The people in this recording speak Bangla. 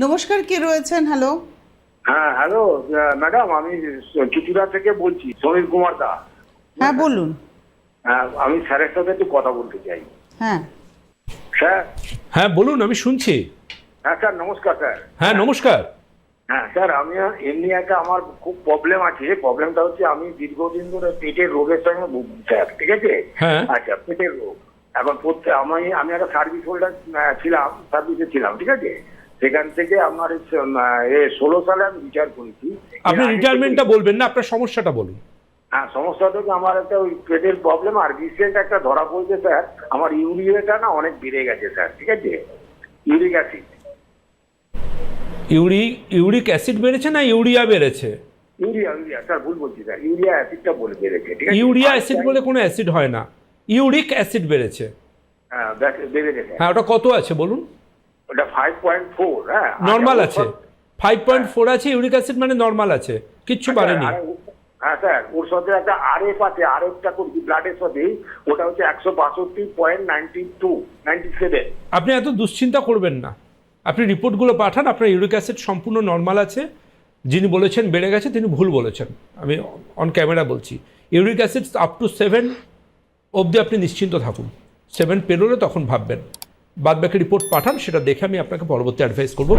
নমস্কার, কে রয়েছেন? হ্যালো। হ্যাঁ হ্যালো ম্যাডাম, আমি চুচুড়া থেকে বলছি, সমীর কুমার দা। হ্যাঁ বলুন। হ্যাঁ, আমি স্যারের সাথে একটু কথা বলতে চাই। হ্যাঁ স্যার। হ্যাঁ বলুন, আমি শুনছি। হ্যাঁ স্যার, নমস্কার স্যার। হ্যাঁ নমস্কার। হ্যাঁ স্যার, আমি এমনি একটা আমার খুব প্রবলেম আছে। প্রবলেমটা হচ্ছে আমি দীর্ঘদিন ধরে পেটের রোগের সঙ্গে ভুগছি স্যার, ঠিক আছে? হ্যাঁ। আচ্ছা, পেটের রোগ। এখন আমি একটা সার্ভিস হোল্ডার ছিলাম, সার্ভিসে ছিলাম, ঠিক আছে? সেখান থেকে আমার 16 সালে আমি রিটায়ার করেছি। আপনি রিটায়ারমেন্টটা বলবেন না, আপনার সমস্যাটা বলুন। হ্যাঁ, সমস্যা থেকে আমার একটা ওই পেটের প্রবলেম, আর রিসেন্ট একটা ধরা পড়ছে স্যার, আমার ইউরিয়াটা না অনেক বেড়ে গেছে স্যার, ঠিক আছে? Uric acid. ইউরিক অ্যাসিড বেড়েছে না ইউরিয়া বেড়েছে? ইউরিয়া স্যার, ভুল বলছি স্যার, ইউরিয়া অ্যাসিডটা বলে বেড়েছে, ঠিক আছে? ইউরিয়া অ্যাসিড বলে কোনো অ্যাসিড হয় না, ইউরিক অ্যাসিড বেড়েছে। হ্যাঁ, বেড়ে গেছে। হ্যাঁ, ওটা কত আছে বলুন? ওটা 5.4। হ্যাঁ, নর্মাল আছে। 5.4 আছে, ইউরিক অ্যাসিড মানে নর্মাল আছে, কিচ্ছু বাড়েনি। হ্যাঁ স্যার, ওর সাথে একটা আরএফ আছে, আরএফটা করছি ব্লাডের সাথে, ওটা হচ্ছে 162.97। আপনি এত দুশ্চিন্তা করবেন না, আপনি রিপোর্টগুলো পাঠান। আপনার ইউরিক অ্যাসিড সম্পূর্ণ নর্মাল আছে। যিনি বলেছেন বেড়ে গেছে তিনি ভুল বলেছেন, আমি অন ক্যামেরা বলছি। ইউরিক অ্যাসিড আপ টু 7 অবধি আপনি নিশ্চিন্ত থাকুন। 7 পেরোলে তখন ভাববেন। বাদ বাকি রিপোর্ট পাঠান, সেটা দেখে আমি আপনাকে পরবর্তী অ্যাডভাইস করবো।